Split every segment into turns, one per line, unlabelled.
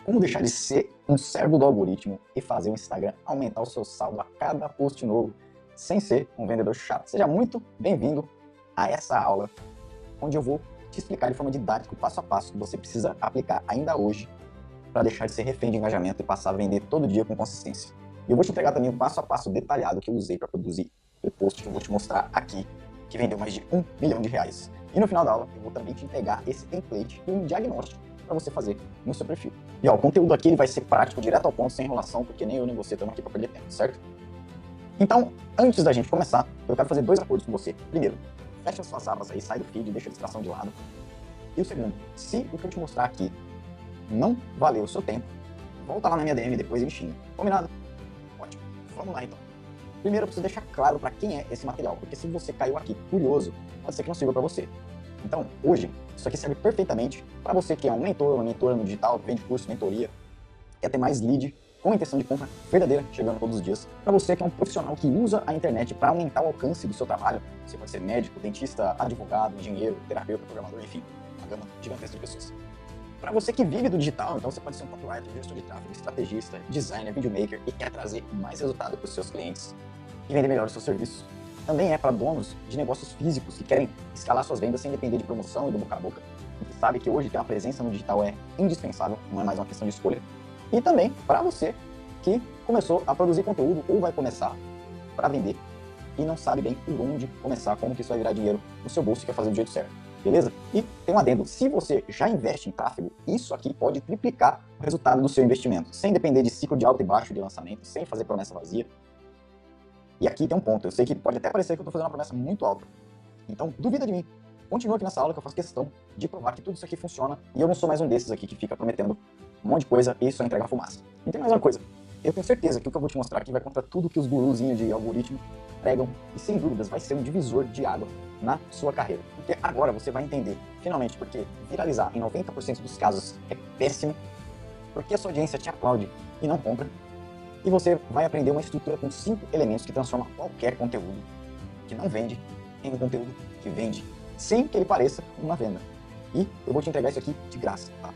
Como deixar de ser um servo do algoritmo e fazer o Instagram aumentar o seu saldo a cada post novo, sem ser um vendedor chato. Seja muito bem-vindo a essa aula, onde eu vou te explicar de forma didática, passo a passo, que você precisa aplicar ainda hoje para deixar de ser refém de engajamento e passar a vender todo dia com consistência. E eu vou te entregar também o passo a passo detalhado que eu usei para produzir o post que eu vou te mostrar aqui, que vendeu mais de R$1 milhão. E no final da aula, eu vou também te entregar esse template e um diagnóstico para você fazer no seu perfil. E ó, o conteúdo aqui ele vai ser prático, direto ao ponto, sem enrolação, porque nem eu nem você estamos aqui para perder tempo, certo? Então, antes da gente começar, eu quero fazer 2 acordos com você. Primeiro, fecha suas abas aí, sai do feed, deixa a distração de lado. E o segundo, se o que eu te mostrar aqui não valeu o seu tempo, volta lá na minha DM depois e me xinga. Combinado? Ótimo. Vamos lá então. Primeiro, eu preciso deixar claro para quem é esse material, porque se você caiu aqui curioso, pode ser que não sirva para você. Então, hoje, isso aqui serve perfeitamente para você que é um mentor, uma mentora no digital, que vende curso, mentoria, quer ter mais lead com a intenção de compra verdadeira chegando todos os dias. Para você que é um profissional que usa a internet para aumentar o alcance do seu trabalho, você pode ser médico, dentista, advogado, engenheiro, terapeuta, programador, enfim, uma gama gigantesca de pessoas. Para você que vive do digital, então você pode ser um copywriter, gestor de tráfego, estrategista, designer, videomaker e quer trazer mais resultado para os seus clientes e vender melhor os seus serviços. Também é para donos de negócios físicos que querem escalar suas vendas sem depender de promoção e do boca a boca. Você sabe que hoje ter uma presença no digital é indispensável, não é mais uma questão de escolha. E também para você que começou a produzir conteúdo ou vai começar para vender e não sabe bem por onde começar, como que isso vai virar dinheiro no seu bolso e quer fazer do jeito certo. Beleza? E tem um adendo, se você já investe em tráfego, isso aqui pode triplicar o resultado do seu investimento, sem depender de ciclo de alto e baixo de lançamento, sem fazer promessa vazia. E aqui tem um ponto, eu sei que pode até parecer que eu estou fazendo uma promessa muito alta, então duvida de mim. Continua aqui nessa aula que eu faço questão de provar que tudo isso aqui funciona e eu não sou mais um desses aqui que fica prometendo um monte de coisa e só entregar fumaça. E tem mais uma coisa, eu tenho certeza que o que eu vou te mostrar aqui vai contra tudo que os guruzinhos de algoritmo pregam e sem dúvidas vai ser um divisor de água na sua carreira. Porque agora você vai entender, finalmente, porque viralizar em 90% dos casos é péssimo, porque a sua audiência te aplaude e não compra, e você vai aprender uma estrutura com 5 elementos que transforma qualquer conteúdo que não vende em um conteúdo que vende, sem que ele pareça uma venda. E eu vou te entregar isso aqui de graça, tá?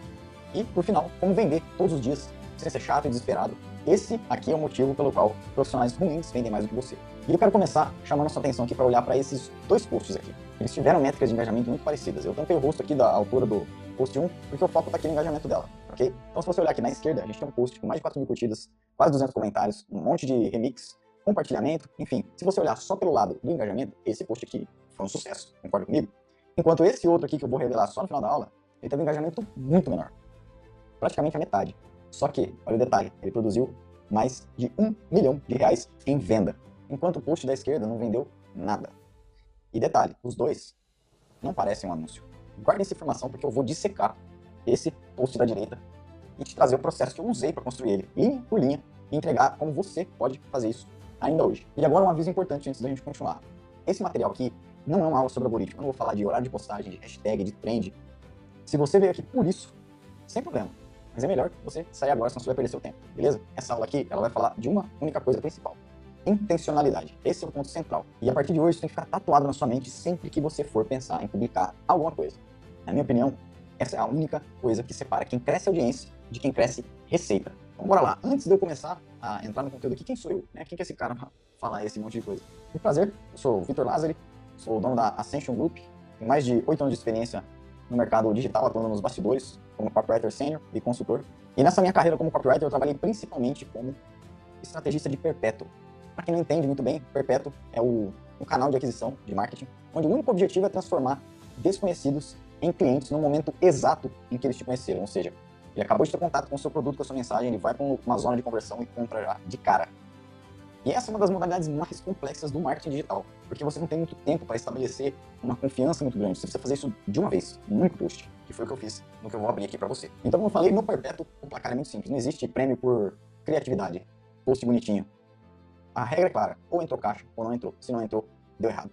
E, por final, como vender todos os dias, sem ser chato e desesperado. Esse aqui é o motivo pelo qual profissionais ruins vendem mais do que você. E eu quero começar chamando a sua atenção aqui para olhar para esses 2 posts aqui. Eles tiveram métricas de engajamento muito parecidas. Eu tampei o rosto aqui da autora do post 1, porque o foco está aqui no engajamento dela, ok? Então, se você olhar aqui na esquerda, a gente tem um post com mais de 4.000 curtidas, quase 200 comentários, um monte de remix, compartilhamento, enfim. Se você olhar só pelo lado do engajamento, esse post aqui foi um sucesso, concorda comigo? Enquanto esse outro aqui, que eu vou revelar só no final da aula, ele teve um engajamento muito menor. Praticamente a metade. Só que, olha o detalhe, ele produziu mais de R$1 milhão em venda, enquanto o post da esquerda não vendeu nada. E detalhe, os dois não parecem um anúncio. Guarde essa informação porque eu vou dissecar esse post da direita e te trazer o processo que eu usei para construir ele, linha por linha, e entregar como você pode fazer isso ainda hoje. E agora um aviso importante antes da gente continuar. Esse material aqui não é uma aula sobre algoritmo, eu não vou falar de horário de postagem, de hashtag, de trend. Se você veio aqui por isso, sem problema. Mas é melhor você sair agora, senão você vai perder seu tempo, beleza? Essa aula aqui, ela vai falar de uma única coisa principal. Intencionalidade. Esse é o ponto central. E a partir de hoje, isso tem que ficar tatuado na sua mente sempre que você for pensar em publicar alguma coisa. Na minha opinião, essa é a única coisa que separa quem cresce audiência de quem cresce receita. Então bora lá. Antes de eu começar a entrar no conteúdo aqui, quem sou eu? Quem que é esse cara pra falar esse monte de coisa? Muito prazer, eu sou o Vitor Lazari, sou o dono da Ascension Group, tenho mais de 8 anos de experiência no mercado digital, atuando nos bastidores, como copywriter sênior e consultor. E nessa minha carreira como copywriter, eu trabalhei principalmente como estrategista de perpétuo. Para quem não entende muito bem, perpétuo é um canal de aquisição de marketing, onde o único objetivo é transformar desconhecidos em clientes no momento exato em que eles te conheceram. Ou seja, ele acabou de ter contato com o seu produto, com a sua mensagem, ele vai para uma zona de conversão e compra já de cara. E essa é uma das modalidades mais complexas do marketing digital, porque você não tem muito tempo para estabelecer uma confiança muito grande. Você precisa fazer isso de uma vez, num único post, que foi o que eu fiz no que eu vou abrir aqui para você. Então, como eu falei, no perpétuo, o placar é muito simples. Não existe prêmio por criatividade, post bonitinho. A regra é clara, ou entrou caixa, ou não entrou. Se não entrou, deu errado.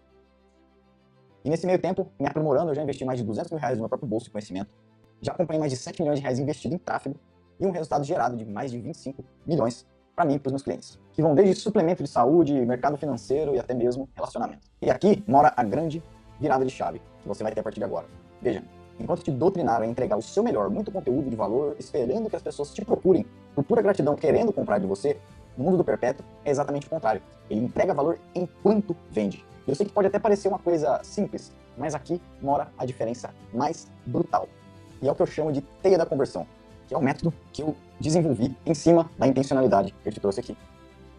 E nesse meio tempo, me aprimorando, eu já investi mais de R$200 mil no meu próprio bolso de conhecimento. Já acompanhei mais de R$7 milhões investido em tráfego e um resultado gerado de mais de 25 milhões para mim e para os meus clientes, que vão desde suplemento de saúde, mercado financeiro e até mesmo relacionamento. E aqui mora a grande virada de chave que você vai ter a partir de agora. Veja, enquanto te doutrinaram a entregar o seu melhor, muito conteúdo de valor, esperando que as pessoas te procurem por pura gratidão, querendo comprar de você, no mundo do perpétuo é exatamente o contrário. Ele entrega valor enquanto vende. Eu sei que pode até parecer uma coisa simples, mas aqui mora a diferença mais brutal. E é o que eu chamo de teia da conversão, que é o método que eu desenvolvi em cima da intencionalidade que eu te trouxe aqui.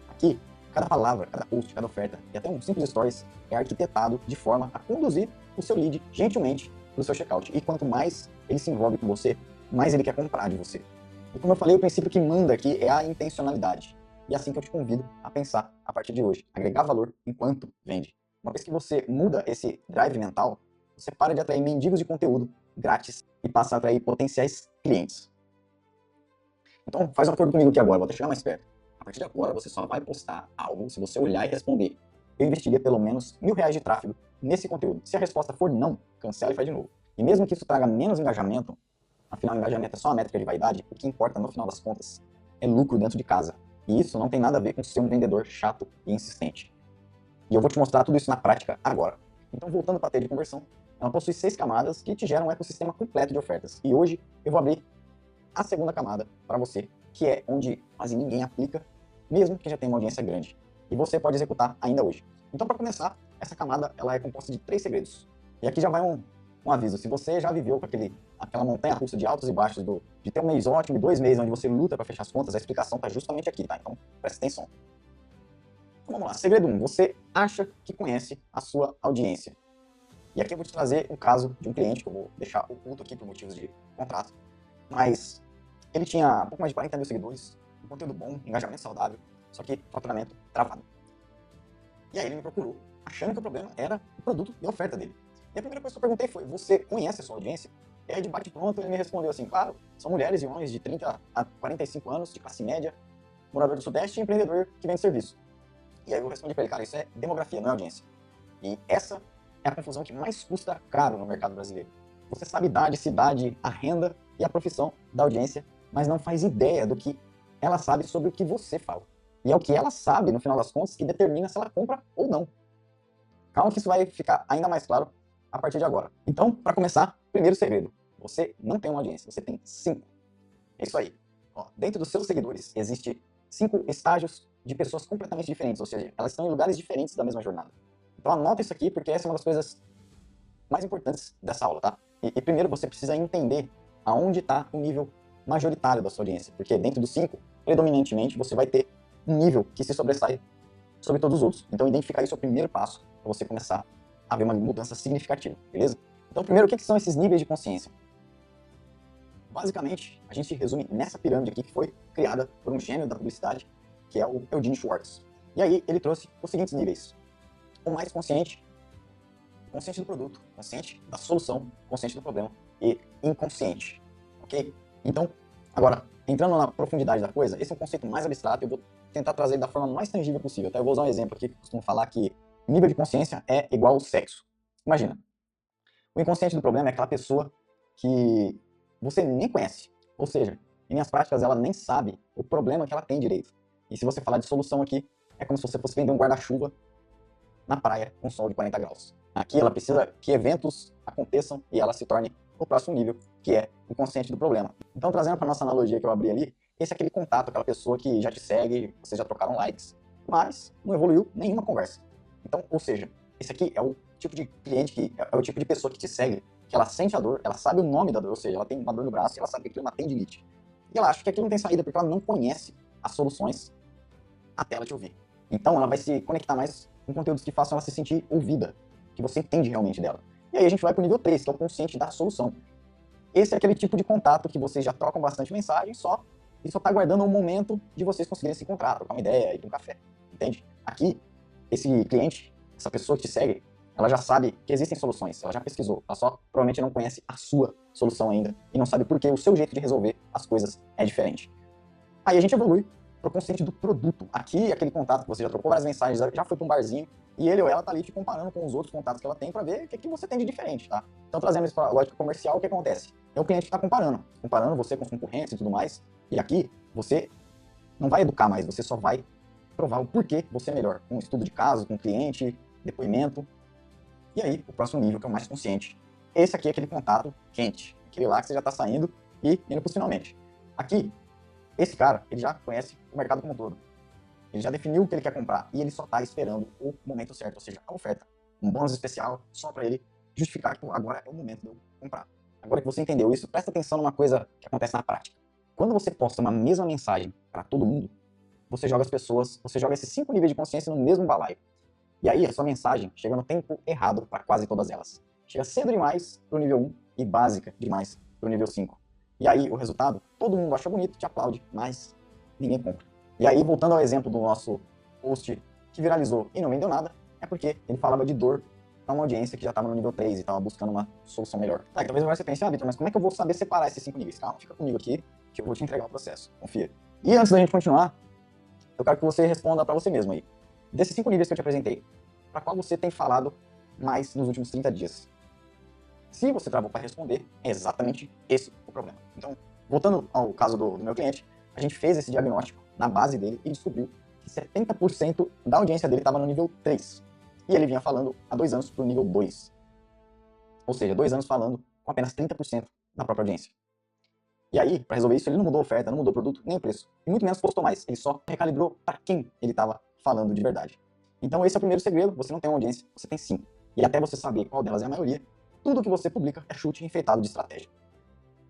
Aqui, cada palavra, cada post, cada oferta e até um simples stories é arquitetado de forma a conduzir o seu lead gentilmente para o seu checkout. E quanto mais ele se envolve com você, mais ele quer comprar de você. E como eu falei, o princípio que manda aqui é a intencionalidade. E é assim que eu te convido a pensar a partir de hoje, agregar valor enquanto vende. Uma vez que você muda esse drive mental, você para de atrair mendigos de conteúdo grátis e passa a atrair potenciais clientes. Então, faz um acordo comigo aqui agora, vou até chegar mais perto. A partir de agora, você só vai postar algo se você olhar e responder. Eu investiria pelo menos R$1.000 de tráfego nesse conteúdo. Se a resposta for não, cancela e faz de novo. E mesmo que isso traga menos engajamento, afinal, engajamento é só uma métrica de vaidade, o que importa no final das contas é lucro dentro de casa. E isso não tem nada a ver com ser um vendedor chato e insistente. E eu vou te mostrar tudo isso na prática agora. Então, voltando para a teia de conversão, ela possui 6 camadas que te geram um ecossistema completo de ofertas. E hoje eu vou abrir a segunda camada para você, que é onde quase ninguém aplica, mesmo que já tenha uma audiência grande. E você pode executar ainda hoje. Então, para começar, essa camada ela é composta de 3 segredos. E aqui já vai um aviso. Se você já viveu com aquela montanha-russa de altos e baixos, de ter um mês ótimo e 2 meses onde você luta para fechar as contas, a explicação está justamente aqui, tá? Então, presta atenção. Então, vamos lá. Segredo 1. Você acha que conhece a sua audiência. E aqui eu vou te trazer um caso de um cliente, que eu vou deixar oculto aqui por motivos de contrato. Mas ele tinha pouco mais de 40 mil seguidores, um conteúdo bom, engajamento saudável, só que faturamento travado. E aí ele me procurou, achando que o problema era o produto e a oferta dele. E a primeira coisa que eu perguntei foi, você conhece a sua audiência? E aí de bate-pronto ele me respondeu assim, claro, são mulheres e homens de 30 a 45 anos, de classe média, morador do Sudeste e empreendedor que vende serviço. E aí eu respondi para ele, cara, isso é demografia, não é audiência. E essa é a confusão que mais custa caro no mercado brasileiro. Você sabe idade, cidade, a renda e a profissão da audiência, mas não faz ideia do que ela sabe sobre o que você fala. E é o que ela sabe, no final das contas, que determina se ela compra ou não. Calma que isso vai ficar ainda mais claro a partir de agora. Então, para começar, primeiro segredo. Você não tem uma audiência, você tem 5. É isso aí. Ó, dentro dos seus seguidores, existe 5 estágios de pessoas completamente diferentes, ou seja, elas estão em lugares diferentes da mesma jornada. Então anota isso aqui, porque essa é uma das coisas mais importantes dessa aula, tá? E primeiro você precisa entender aonde está o nível majoritário da sua audiência, porque dentro dos 5, predominantemente, você vai ter um nível que se sobressai sobre todos os outros. Então identificar isso é o primeiro passo para você começar a ver uma mudança significativa, beleza? Então primeiro, o que são esses níveis de consciência? Basicamente, a gente resume nessa pirâmide aqui que foi criada por um gênio da publicidade, que é o Eugene Schwartz. E aí ele trouxe os seguintes níveis. O mais consciente do produto, consciente da solução, consciente do problema e inconsciente, ok? Então, agora, entrando na profundidade da coisa, esse é um conceito mais abstrato, eu vou tentar trazer ele da forma mais tangível possível. Até eu vou usar um exemplo aqui que eu costumo falar que nível de consciência é igual ao sexo. Imagina, o inconsciente do problema é aquela pessoa que você nem conhece, ou seja, em minhas práticas ela nem sabe o problema que ela tem direito. E se você falar de solução aqui, é como se você fosse vender um guarda-chuva na praia com sol de 40 graus. Aqui ela precisa que eventos aconteçam e ela se torne o próximo nível, que é o consciente do problema. Então, trazendo para nossa analogia que eu abri ali, esse é aquele contato, aquela pessoa que já te segue, vocês já trocaram likes, mas não evoluiu nenhuma conversa. Então, ou seja, esse aqui é o tipo de cliente, é o tipo de pessoa que te segue, que ela sente a dor, ela sabe o nome da dor, ou seja, ela tem uma dor no braço e ela sabe que aquilo é uma tendinite. E ela acha que aquilo não tem saída porque ela não conhece as soluções até ela te ouvir. Então, ela vai se conectar mais com conteúdos que façam ela se sentir ouvida, que você entende realmente dela. E aí a gente vai para o nível 3, que é o consciente da solução. Esse é aquele tipo de contato que vocês já trocam bastante mensagem e só está aguardando um momento de vocês conseguirem se encontrar, trocar uma ideia e ter um café, entende? Aqui, esse cliente, essa pessoa que te segue, ela já sabe que existem soluções, ela já pesquisou, ela só provavelmente não conhece a sua solução ainda e não sabe por que o seu jeito de resolver as coisas é diferente. Aí a gente evolui para o consciente do produto. Aqui, aquele contato que você já trocou várias mensagens, já foi para um barzinho, e ele ou ela tá ali te comparando com os outros contatos que ela tem para ver o que você tem de diferente, tá? Então, trazendo isso para a lógica comercial, o que acontece? É o cliente que está comparando você com os concorrentes e tudo mais, e aqui você não vai educar mais, você só vai provar o porquê você é melhor, com estudo de caso, com cliente, depoimento. E aí, o próximo nível, que é o mais consciente, esse aqui é aquele contato quente, aquele lá que você já está saindo e indo para finalmente. Aqui, esse cara, ele já conhece o mercado como um todo. Ele já definiu o que ele quer comprar e ele só está esperando o momento certo, ou seja, a oferta. Um bônus especial só para ele justificar que agora é o momento de eu comprar. Agora que você entendeu isso, presta atenção numa coisa que acontece na prática. Quando você posta uma mesma mensagem para todo mundo, você joga as pessoas, você joga esses 5 níveis de consciência no mesmo balaio. E aí a sua mensagem chega no tempo errado para quase todas elas. Chega cedo demais para o nível 1 e básica demais para o nível 5. E aí o resultado, todo mundo acha bonito, te aplaude, mas ninguém compra. E aí, voltando ao exemplo do nosso post que viralizou e não vendeu nada, é porque ele falava de dor para uma audiência que já estava no nível 3 e estava buscando uma solução melhor. Tá, e talvez agora você pense, Vitor, mas como é que eu vou saber separar esses 5 níveis? Calma, fica comigo aqui, que eu vou te entregar o processo, confia. E antes da gente continuar, eu quero que você responda para você mesmo aí. Desses 5 níveis que eu te apresentei, para qual você tem falado mais nos últimos 30 dias? Se você travou para responder, é exatamente esse o problema. Então, voltando ao caso do meu cliente, a gente fez esse diagnóstico na base dele e descobriu que 70% da audiência dele estava no nível 3. E ele vinha falando há 2 anos para o nível 2. Ou seja, 2 anos falando com apenas 30% da própria audiência. E aí, para resolver isso, ele não mudou a oferta, não mudou o produto, nem o preço. E muito menos postou mais. Ele só recalibrou para quem ele estava falando de verdade. Então esse é o primeiro segredo. Você não tem uma audiência, você tem 5. E até você saber qual delas é a maioria, tudo que você publica é chute enfeitado de estratégia.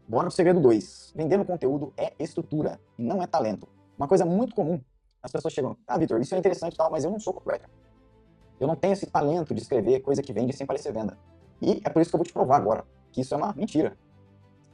Bora pro segredo 2. Vender no conteúdo é estrutura, não é talento. Uma coisa muito comum, as pessoas chegam, Vitor, isso é interessante e tal, mas eu não sou copywriter. Eu não tenho esse talento de escrever coisa que vende sem parecer venda. E é por isso que eu vou te provar agora, que isso é uma mentira.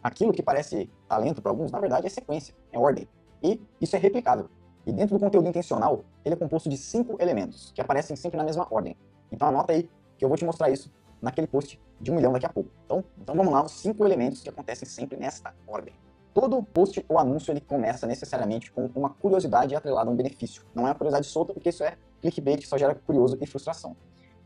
Aquilo que parece talento para alguns, na verdade, é sequência, é ordem. E isso é replicável. E dentro do conteúdo intencional, ele é composto de 5 elementos, que aparecem sempre na mesma ordem. Então anota aí, que eu vou te mostrar isso naquele post de 1 milhão daqui a pouco. Então vamos lá, os 5 elementos que acontecem sempre nesta ordem. Todo post ou anúncio, ele começa necessariamente com uma curiosidade atrelada a um benefício. Não é uma curiosidade solta, porque isso é clickbait, só gera curioso e frustração.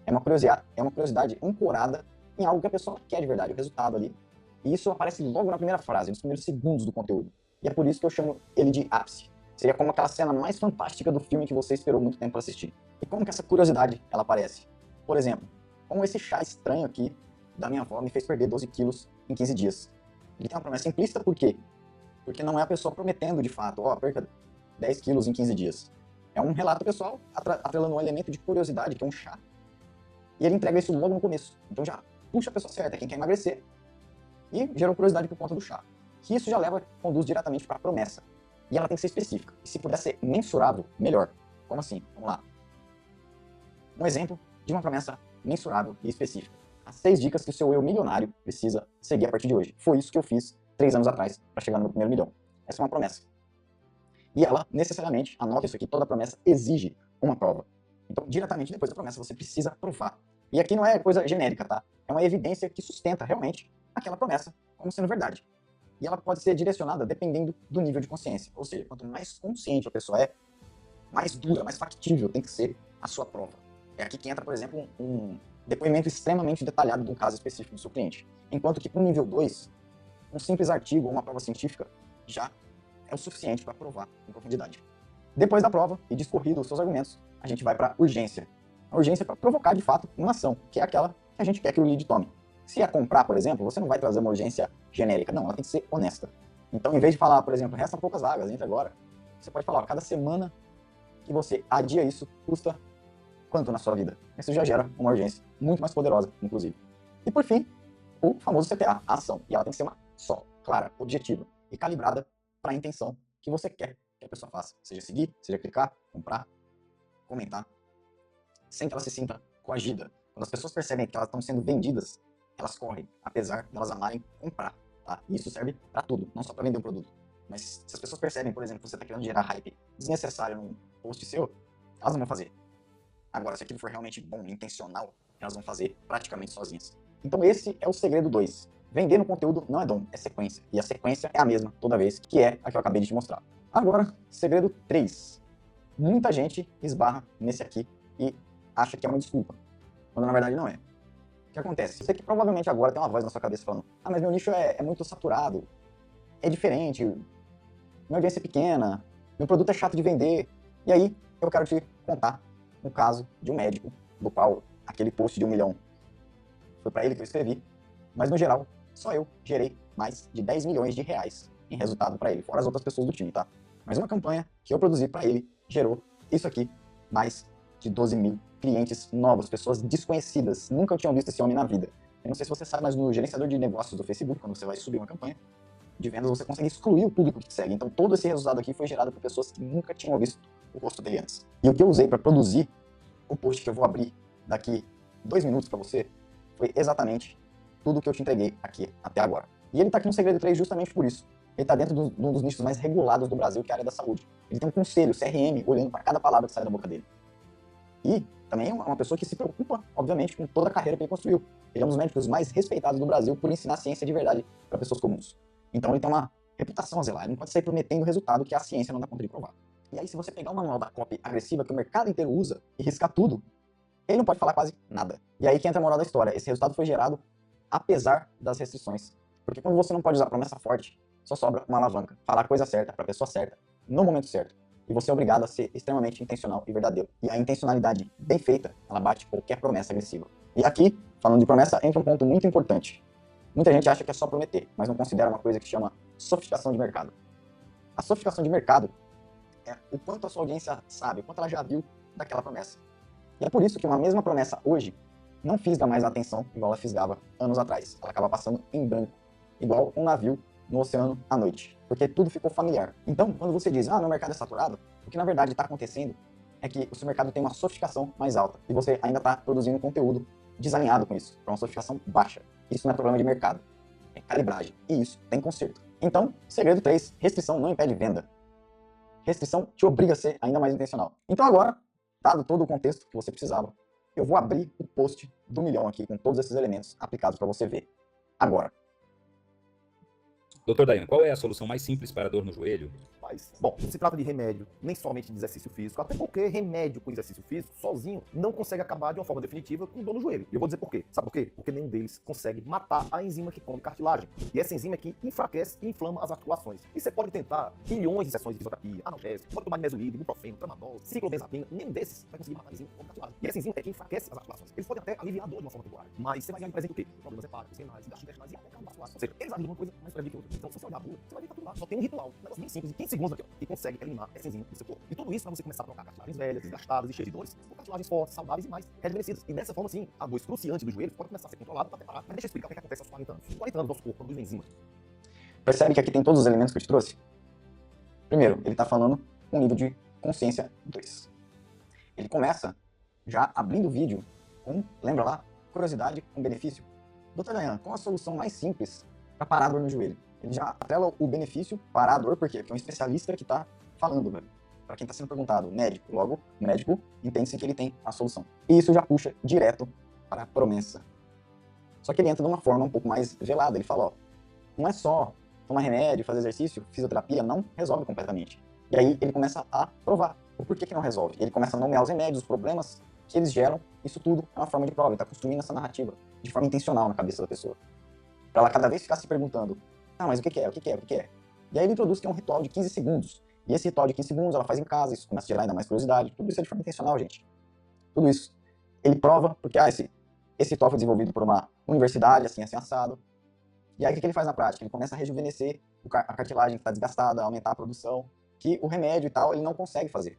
É uma curiosidade ancorada em algo que a pessoa quer de verdade, o resultado ali. E isso aparece logo na primeira frase, nos primeiros segundos do conteúdo. E é por isso que eu chamo ele de ápice. Seria como aquela cena mais fantástica do filme que você esperou muito tempo para assistir. E como que essa curiosidade ela aparece? Por exemplo, como esse chá estranho aqui da minha avó me fez perder 12 quilos em 15 dias. Ele tem uma promessa implícita, por quê? Porque não é a pessoa prometendo de fato, perca 10 quilos em 15 dias. É um relato pessoal atrelando um elemento de curiosidade, que é um chá. E ele entrega isso logo no começo. Então já puxa a pessoa certa, quem quer emagrecer, e gerou curiosidade por conta do chá. Que isso já conduz diretamente para a promessa. E ela tem que ser específica. E se puder ser mensurável, melhor. Como assim? Vamos lá. Um exemplo de uma promessa mensurável e específica. As 6 dicas que o seu eu milionário precisa seguir a partir de hoje. Foi isso que eu fiz 3 anos atrás para chegar no meu primeiro milhão. Essa é uma promessa. E ela, necessariamente, anota isso aqui, toda promessa exige uma prova. Então, diretamente depois da promessa, você precisa provar. E aqui não é coisa genérica, tá? É uma evidência que sustenta realmente aquela promessa como sendo verdade. E ela pode ser direcionada dependendo do nível de consciência. Ou seja, quanto mais consciente a pessoa é, mais dura, mais factível tem que ser a sua prova. É aqui que entra, por exemplo, um depoimento extremamente detalhado de um caso específico do seu cliente. Enquanto que para o nível 2, um simples artigo ou uma prova científica já é o suficiente para provar em profundidade. Depois da prova e discorrido os seus argumentos, a gente vai para a urgência. A urgência é para provocar, de fato, uma ação, que é aquela que a gente quer que o lead tome. Se é comprar, por exemplo, você não vai trazer uma urgência genérica. Não, ela tem que ser honesta. Então, em vez de falar, por exemplo, restam poucas vagas, entre agora, você pode falar, cada semana que você adia isso, custa quanto na sua vida? Isso já gera uma urgência muito mais poderosa, inclusive. E, por fim, o famoso CTA, a ação. E ela tem que ser uma só, clara, objetiva e calibrada para a intenção que você quer que a pessoa faça. Seja seguir, seja clicar, comprar, comentar, sem que ela se sinta coagida. Quando as pessoas percebem que elas estão sendo vendidas, elas correm, apesar de elas amarem comprar. Tá? E isso serve para tudo, não só para vender um produto. Mas se as pessoas percebem, por exemplo, que você está querendo gerar hype desnecessário num post seu, elas não vão fazer. Agora, se aquilo for realmente bom, intencional, elas vão fazer praticamente sozinhas. Então esse é o segredo 2. Vender no conteúdo não é dom, é sequência. E a sequência é a mesma toda vez, que é a que eu acabei de te mostrar. Agora, segredo 3. Muita gente esbarra nesse aqui e acha que é uma desculpa, quando na verdade não é. O que acontece? Você que provavelmente agora tem uma voz na sua cabeça falando, mas meu nicho é muito saturado, é diferente, minha audiência é pequena, meu produto é chato de vender. E aí, eu quero te contar um caso de um médico, do qual aquele post de 1 milhão foi para ele que eu escrevi, Mas no geral, só eu gerei mais de 10 milhões de reais em resultado para ele, fora as outras pessoas do time, tá? Mas uma campanha que eu produzi para ele gerou isso aqui, mais de 12 mil clientes novos, pessoas desconhecidas, nunca tinham visto esse homem na vida. Eu não sei se você sabe, mas no gerenciador de negócios do Facebook, quando você vai subir uma campanha de vendas, você consegue excluir o público que te segue. Então todo esse resultado aqui foi gerado por pessoas que nunca tinham visto o rosto dele antes. E o que eu usei para produzir o post que eu vou abrir daqui 2 minutos para você foi exatamente tudo que eu te entreguei aqui até agora. E ele está aqui no Segredo 3 justamente por isso. Ele está dentro de um dos nichos mais regulados do Brasil, que é a área da saúde. Ele tem um conselho, CRM, olhando para cada palavra que sai da boca dele. E também é uma pessoa que se preocupa, obviamente, com toda a carreira que ele construiu. Ele é um dos médicos mais respeitados do Brasil por ensinar ciência de verdade para pessoas comuns. Então ele tem uma reputação a zelar, ele não pode sair prometendo resultado que a ciência não dá conta de provar. E aí, se você pegar o manual da copy agressiva que o mercado inteiro usa e riscar tudo, ele não pode falar quase nada. E aí que entra a moral da história. Esse resultado foi gerado apesar das restrições. Porque quando você não pode usar promessa forte, só sobra uma alavanca. Falar a coisa certa para a pessoa certa, no momento certo. E você é obrigado a ser extremamente intencional e verdadeiro. E a intencionalidade bem feita, ela bate qualquer promessa agressiva. E aqui, falando de promessa, entra um ponto muito importante. Muita gente acha que é só prometer, mas não considera uma coisa que se chama sofisticação de mercado. A sofisticação de mercado é o quanto a sua audiência sabe, o quanto ela já viu daquela promessa. E é por isso que uma mesma promessa hoje não fisga mais a atenção igual ela fisgava anos atrás. Ela acaba passando em branco, igual um navio no oceano à noite, porque tudo ficou familiar. Então, quando você diz, meu mercado é saturado, o que na verdade está acontecendo é que o seu mercado tem uma sofisticação mais alta e você ainda está produzindo conteúdo desalinhado com isso, para uma sofisticação baixa. Isso não é problema de mercado, é calibragem, e isso tem conserto. Então, segredo 3, restrição não impede venda. Restrição te obriga a ser ainda mais intencional. Então agora, dado todo o contexto que você precisava, eu vou abrir o post do milhão aqui com todos esses elementos aplicados para você ver agora.
Doutor Daiane, qual é a solução mais simples para a dor no joelho?
Bom, se trata de remédio, nem somente de exercício físico, até porque remédio com exercício físico, sozinho, não consegue acabar de uma forma definitiva com dor no joelho. E eu vou dizer por quê. Sabe por quê? Porque nenhum deles consegue matar a enzima que come cartilagem. E essa enzima é que enfraquece e inflama as articulações. E você pode tentar milhões de sessões de fisioterapia, analgésico, pode tomar nimesulide, ibuprofeno, tramadol, ciclobenzapina, nenhum desses vai conseguir matar a enzima que come cartilagem. E essa enzima é que enfraquece as articulações. Eles podem até aliviar a dor de uma forma temporária, mas você vai ganhar em presente o quê? Problemas hepáticos, renais, gastrointestinais e até cardiovasculares. Ou seja, eles ajudam uma coisa mais prévia que outra. Então, se você olhar a bula, você vai ver que tá tudo lá. Só tem um ritual, um negócio bem simples, de 15 segundos aqui, ó, que consegue eliminar essa enzima do seu corpo. E tudo isso para você começar a trocar cartilagens velhas, desgastadas e cheias de dores, por cartilagens fortes, saudáveis e mais rejuvenescidas. E dessa forma, sim, a dor excruciante do joelho pode começar a ser controlada até parar. Mas deixa eu explicar o que acontece aos 40 anos. 40 anos, nosso corpo produz enzimas.
Percebe que aqui tem todos os elementos que eu te trouxe? Primeiro, ele está falando com nível de consciência 2. Ele começa já abrindo o vídeo com, lembra lá, curiosidade com benefício. Doutor Daiane, qual a solução mais simples para parar a dor no joelho? Ele já atrela o benefício parar a dor, por quê? Porque é um especialista que está falando, velho. Para quem está sendo perguntado, médico. Logo, o médico entende-se que ele tem a solução. E isso já puxa direto para a promessa. Só que ele entra de uma forma um pouco mais velada. Ele fala, não é só tomar remédio, fazer exercício, fisioterapia, não resolve completamente. E aí ele começa a provar o porquê que não resolve. Ele começa a nomear os remédios, os problemas que eles geram. Isso tudo é uma forma de prova. Ele está construindo essa narrativa de forma intencional na cabeça da pessoa. Para ela cada vez ficar se perguntando, mas o que é? O que é? O que é? E aí ele introduz que é um ritual de 15 segundos. E esse ritual de 15 segundos ela faz em casa, isso começa a gerar ainda mais curiosidade. Tudo isso é de forma intencional, gente. Tudo isso. Ele prova, porque esse ritual foi desenvolvido por uma universidade, assim assado. E aí o que ele faz na prática? Ele começa a rejuvenescer a cartilagem que está desgastada, aumentar a produção, que o remédio e tal, ele não consegue fazer.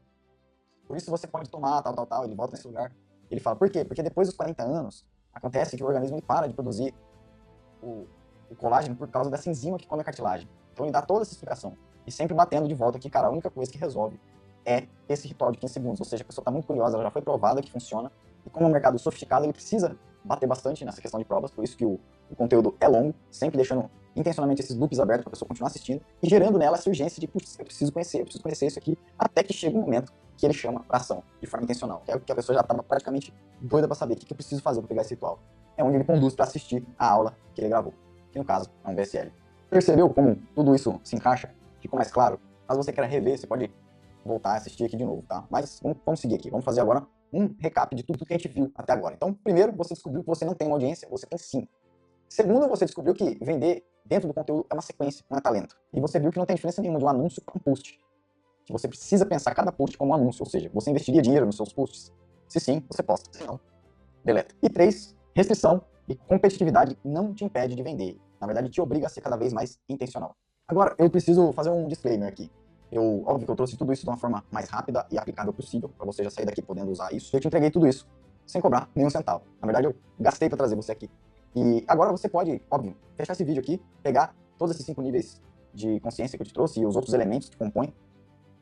Por isso você pode tomar, tal, ele volta nesse lugar. Ele fala, por quê? Porque depois dos 40 anos, acontece que o organismo ele para de produzir o colágeno por causa dessa enzima que come a cartilagem. Então ele dá toda essa explicação. E sempre batendo de volta que, cara, a única coisa que resolve é esse ritual de 15 segundos. Ou seja, a pessoa está muito curiosa, ela já foi provada que funciona. E como é um mercado sofisticado, ele precisa bater bastante nessa questão de provas. Por isso que o conteúdo é longo, sempre deixando intencionalmente esses loops abertos para a pessoa continuar assistindo. E gerando nela essa urgência de, putz, eu preciso conhecer isso aqui. Até que chega um momento que ele chama para ação, de forma intencional. Que é o que a pessoa já estava praticamente doida para saber o que eu preciso fazer para pegar esse ritual. É onde ele conduz para assistir a aula que ele gravou. Que no caso é um VSL. Percebeu como tudo isso se encaixa? Ficou mais claro? Caso você queira rever, você pode voltar a assistir aqui de novo, tá? Mas vamos seguir aqui. Vamos fazer agora um recap de tudo que a gente viu até agora. Então, primeiro, você descobriu que você não tem uma audiência, você tem sim. Segundo, você descobriu que vender dentro do conteúdo é uma sequência, não é talento. E você viu que não tem diferença nenhuma de um anúncio para um post. Que você precisa pensar cada post como um anúncio, ou seja, você investiria dinheiro nos seus posts? Se sim, você posta. Se não, deleta. E 3, restrição E competitividade não te impede de vender. Na verdade, te obriga a ser cada vez mais intencional. Agora, eu preciso fazer um disclaimer aqui. Óbvio que eu trouxe tudo isso de uma forma mais rápida e aplicável possível, para você já sair daqui podendo usar isso. Eu te entreguei tudo isso sem cobrar nenhum centavo. Na verdade, eu gastei para trazer você aqui. E agora você pode, óbvio, fechar esse vídeo aqui, pegar todos esses 5 níveis de consciência que eu te trouxe e os outros elementos que compõem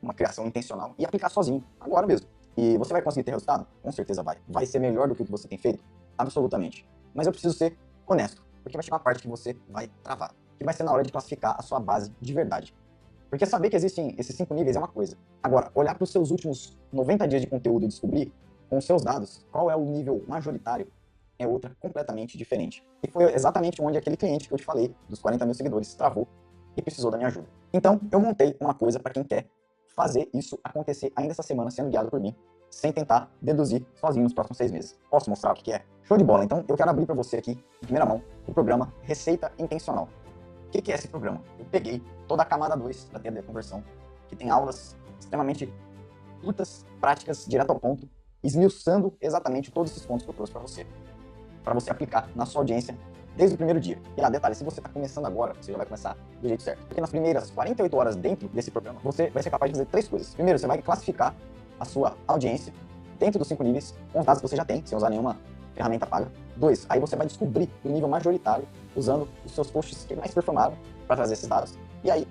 uma criação intencional e aplicar sozinho, agora mesmo. E você vai conseguir ter resultado? Com certeza vai. Vai ser melhor do que o que você tem feito? Absolutamente. Mas eu preciso ser honesto, porque vai chegar uma parte que você vai travar, que vai ser na hora de classificar a sua base de verdade. Porque saber que existem esses 5 níveis é uma coisa. Agora, olhar para os seus últimos 90 dias de conteúdo e descobrir, com os seus dados, qual é o nível majoritário é outra completamente diferente. E foi exatamente onde aquele cliente que eu te falei, dos 40 mil seguidores, travou e precisou da minha ajuda. Então, eu montei uma coisa para quem quer fazer isso acontecer ainda essa semana, sendo guiado por mim, sem tentar deduzir sozinho nos próximos 6 meses. Posso mostrar o que é? Show de bola! Então, eu quero abrir para você aqui, em primeira mão, o programa Receita Intencional. O que é esse programa? Eu peguei toda a camada 2 da TD Conversão, que tem aulas extremamente curtas, práticas, direto ao ponto, esmiuçando exatamente todos esses pontos que eu trouxe para você aplicar na sua audiência desde o primeiro dia. E detalhe, se você está começando agora, você já vai começar do jeito certo. Porque nas primeiras 48 horas dentro desse programa, você vai ser capaz de fazer 3 coisas. Primeiro, você vai classificar a sua audiência dentro dos 5 níveis, com os dados que você já tem, sem usar nenhuma ferramenta paga. 2, aí você vai descobrir o nível majoritário, usando os seus posts que mais performaram para trazer esses dados. E aí,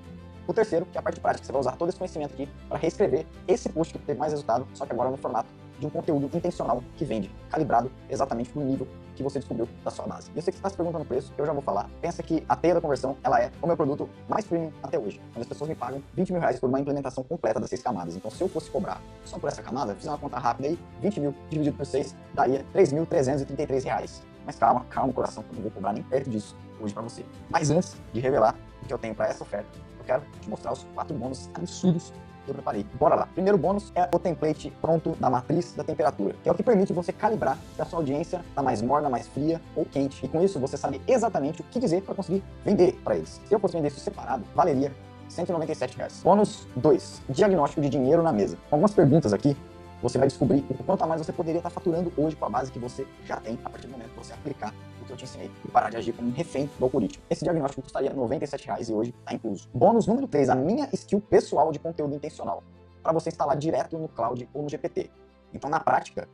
o terceiro, que é a parte prática, você vai usar todo esse conhecimento aqui para reescrever esse post que teve mais resultado, só que agora no formato de um conteúdo intencional que vende, calibrado exatamente para o nível que você descobriu da sua base. E eu sei que você está se perguntando o preço, eu já vou falar. Pensa que a Teia da Conversão, ela é o meu produto mais premium até hoje, onde as pessoas me pagam 20 mil reais por uma implementação completa das 6 camadas. Então, se eu fosse cobrar só por essa camada, fizer uma conta rápida aí, 20 mil dividido por 6 daria 3.333 reais. Mas calma, coração, que eu não vou cobrar nem perto disso hoje para você. Mas antes de revelar o que eu tenho para essa oferta, eu quero te mostrar os 4 bônus absurdos que eu preparei. Bora lá. Primeiro bônus é o template pronto da matriz da temperatura, que é o que permite você calibrar se a sua audiência está mais morna, mais fria ou quente. E com isso você sabe exatamente o que dizer para conseguir vender para eles. Se eu fosse vender isso separado, valeria R$ 197 reais. Bônus 2. Diagnóstico de dinheiro na mesa. Com algumas perguntas aqui, você vai descobrir o quanto a mais você poderia estar faturando hoje com a base que você já tem, a partir do momento que você aplicar o que eu te ensinei e parar de agir como um refém do algoritmo. Esse diagnóstico custaria R$ 97 reais e hoje está incluso. Bônus número 3, a minha skill pessoal de conteúdo intencional, para você instalar direto no Cloud ou no GPT. Então, na prática,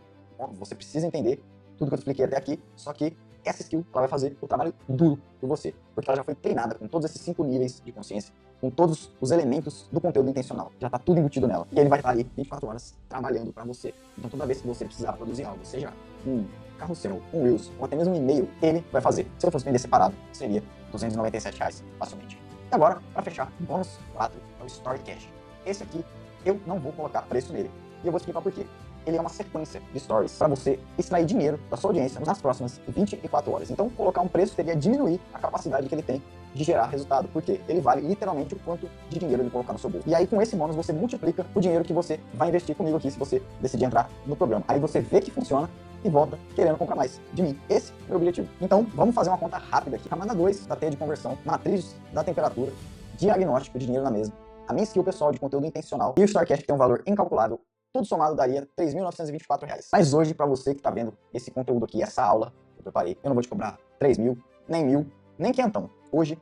você precisa entender tudo que eu expliquei até aqui, só que essa skill ela vai fazer o trabalho duro por você, porque ela já foi treinada com todos esses 5 níveis de consciência, com todos os elementos do conteúdo intencional. Já está tudo embutido nela. E ele vai estar ali 24 horas trabalhando para você. Então, toda vez que você precisar produzir algo, seja um carrossel, um Reels, ou até mesmo um e-mail, ele vai fazer. Se eu fosse vender separado, seria R$ 297 reais, facilmente. E agora, para fechar, bônus 4 é o Story Cash. Esse aqui, eu não vou colocar preço nele. E eu vou explicar por quê. Ele é uma sequência de stories para você extrair dinheiro da sua audiência nas próximas 24 horas. Então, colocar um preço seria diminuir a capacidade que ele tem de gerar resultado, porque ele vale literalmente o quanto de dinheiro ele colocar no seu bolso. E aí, com esse bônus, você multiplica o dinheiro que você vai investir comigo aqui, se você decidir entrar no programa. Aí você vê que funciona e volta querendo comprar mais de mim. Esse é o meu objetivo. Então, vamos fazer uma conta rápida aqui. Camada 2 da teia de conversão, matriz da temperatura, diagnóstico de dinheiro na mesa, a minha skill pessoal de conteúdo intencional e o StoryCash, que tem um valor incalculável, tudo somado daria R$ 3.924. Mas hoje, para você que está vendo esse conteúdo aqui, essa aula que eu preparei, eu não vou te cobrar 3 mil, nem 1.000, nem 500. Hoje, R$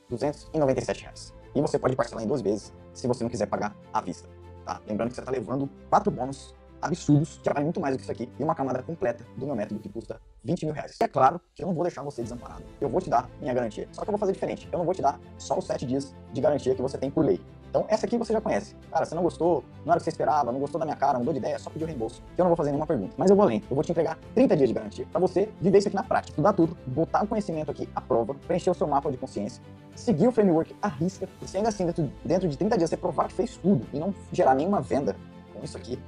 297 reais. E você pode parcelar em 2 vezes, se você não quiser pagar à vista. Tá? Lembrando que você está levando 4 bônus absurdos, que vai muito mais do que isso aqui, e uma camada completa do meu método que custa 20 mil reais. E é claro que eu não vou deixar você desamparado. Eu vou te dar minha garantia. Só que eu vou fazer diferente. Eu não vou te dar só os 7 dias de garantia que você tem por lei. Então, essa aqui você já conhece. Cara, você não gostou, não era o que você esperava, não gostou da minha cara, mudou de ideia, só pediu reembolso. Eu não vou fazer nenhuma pergunta. Mas eu vou além. Eu vou te entregar 30 dias de garantia pra você viver isso aqui na prática. Estudar tudo, botar o conhecimento aqui à prova, preencher o seu mapa de consciência, seguir o framework à risca, e se ainda assim, dentro de 30 dias, você provar que fez tudo e não gerar nenhuma venda com isso aqui,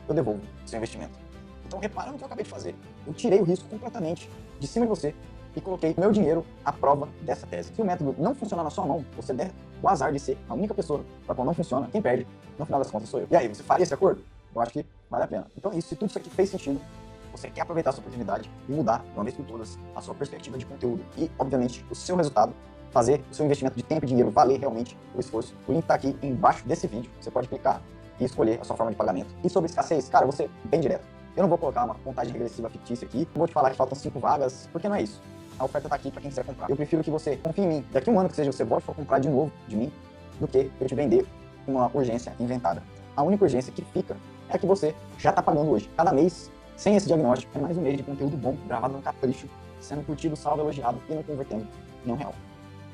eu devolvo o seu investimento. Então, repara no que eu acabei de fazer. Eu tirei o risco completamente de cima de você e coloquei meu dinheiro à prova dessa tese. Se o método não funcionar na sua mão, você der o azar de ser a única pessoa para qual não funciona, quem perde, no final das contas, sou eu. E aí, você faria esse acordo? Eu acho que vale a pena. Então é isso. Se tudo isso aqui fez sentido, você quer aproveitar essa oportunidade e mudar, de uma vez por todas, a sua perspectiva de conteúdo e, obviamente, o seu resultado, fazer o seu investimento de tempo e dinheiro valer realmente o esforço. O link está aqui embaixo desse vídeo. Você pode clicar e escolher a sua forma de pagamento. E sobre escassez, cara, eu vou ser bem direto. Eu não vou colocar uma contagem regressiva fictícia aqui, não vou te falar que faltam 5 vagas, porque não é isso. A oferta tá aqui para quem quiser comprar. Eu prefiro que você confie em mim. Daqui a um ano que seja, você volte para comprar de novo de mim, do que eu te vender uma urgência inventada. A única urgência que fica é a que você já tá pagando hoje. Cada mês, sem esse diagnóstico, é mais um mês de conteúdo bom, gravado no capricho, sendo curtido, salvo, elogiado e não convertendo em R$1.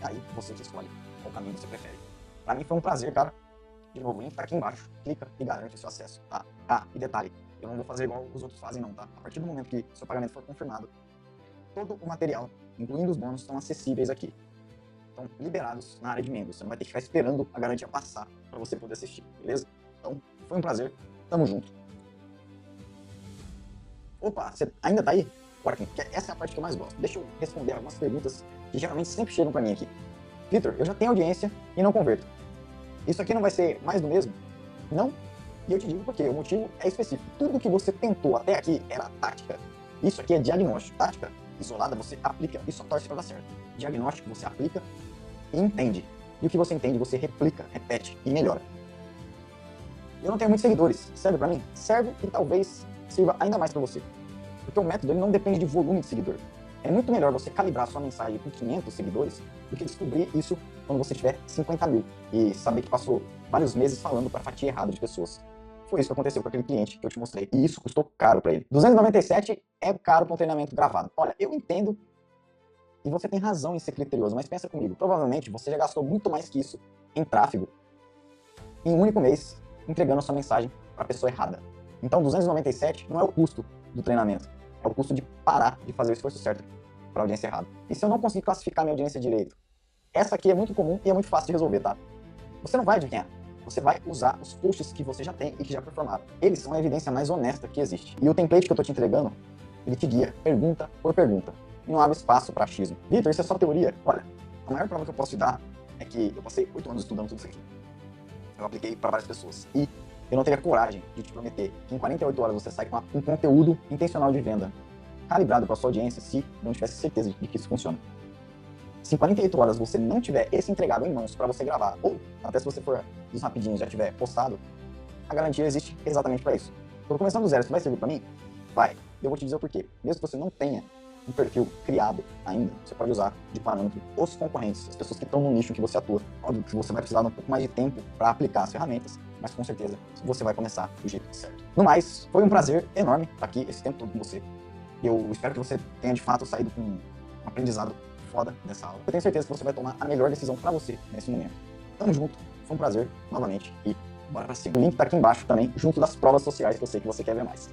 Aí você que escolhe qual caminho você prefere. Pra mim foi um prazer, cara. De novo, o link tá aqui embaixo. Clica e garante o seu acesso, tá? Ah, e detalhe, eu não vou fazer igual os outros fazem não, tá? A partir do momento que seu pagamento for confirmado, todo o material, incluindo os bônus, estão acessíveis aqui. Estão liberados na área de membros. Você não vai ter que ficar esperando a garantia passar para você poder assistir, beleza? Então, foi um prazer. Tamo junto. Opa, você ainda tá aí? Bora, porque essa é a parte que eu mais gosto. Deixa eu responder algumas perguntas que geralmente sempre chegam para mim aqui. Vitor, eu já tenho audiência e não converto. Isso aqui não vai ser mais do mesmo? Não. E eu te digo porque o motivo é específico. Tudo que você tentou até aqui era tática. Isso aqui é diagnóstico. Tática isolada você aplica e só torce para dar certo. Diagnóstico você aplica e entende. E o que você entende você replica, repete e melhora. Eu não tenho muitos seguidores. Serve para mim? Serve e talvez sirva ainda mais para você. Porque o método ele não depende de volume de seguidor. É muito melhor você calibrar sua mensagem com 500 seguidores do que descobrir isso quando você tiver 50 mil e saber que passou vários meses falando para fatia errada de pessoas. Foi isso que aconteceu com aquele cliente que eu te mostrei. E isso custou caro para ele. 297 é caro para um treinamento gravado. Olha, eu entendo e você tem razão em ser criterioso, mas pensa comigo. Provavelmente você já gastou muito mais que isso em tráfego em um único mês entregando a sua mensagem para a pessoa errada. Então 297 não é o custo do treinamento. É o custo de parar de fazer o esforço certo para a audiência errada. E se eu não conseguir classificar minha audiência direito? Essa aqui é muito comum e é muito fácil de resolver, tá? Você não vai adivinhar. Você vai usar os posts que você já tem e que já performaram. Eles são a evidência mais honesta que existe. E o template que eu tô te entregando, ele te guia pergunta por pergunta. E não abre espaço para achismo. Vitor, isso é só teoria? Olha, a maior prova que eu posso te dar é que eu passei 8 anos estudando tudo isso aqui. Eu apliquei para várias pessoas. E eu não teria coragem de te prometer que em 48 horas você sai com um conteúdo intencional de venda, calibrado para a sua audiência, se não tivesse certeza de que isso funciona. Se em 48 horas você não tiver esse entregado em mãos para você gravar, ou até se você for dos rapidinhos já tiver postado, a garantia existe exatamente para isso. Estou começando do zero, isso vai servir para mim? Vai. Eu vou te dizer o porquê. Mesmo que você não tenha um perfil criado ainda, você pode usar de parâmetro os concorrentes, as pessoas que estão no nicho que você atua. Óbvio que você vai precisar de um pouco mais de tempo para aplicar as ferramentas, mas com certeza você vai começar do jeito certo. No mais, foi um prazer enorme estar aqui esse tempo todo com você. Eu espero que você tenha de fato saído com um aprendizado foda dessa aula. Eu tenho certeza que você vai tomar a melhor decisão para você nesse momento. Tamo junto, foi um prazer novamente e bora pra cima. O link tá aqui embaixo também, junto das provas sociais que eu sei que você quer ver mais.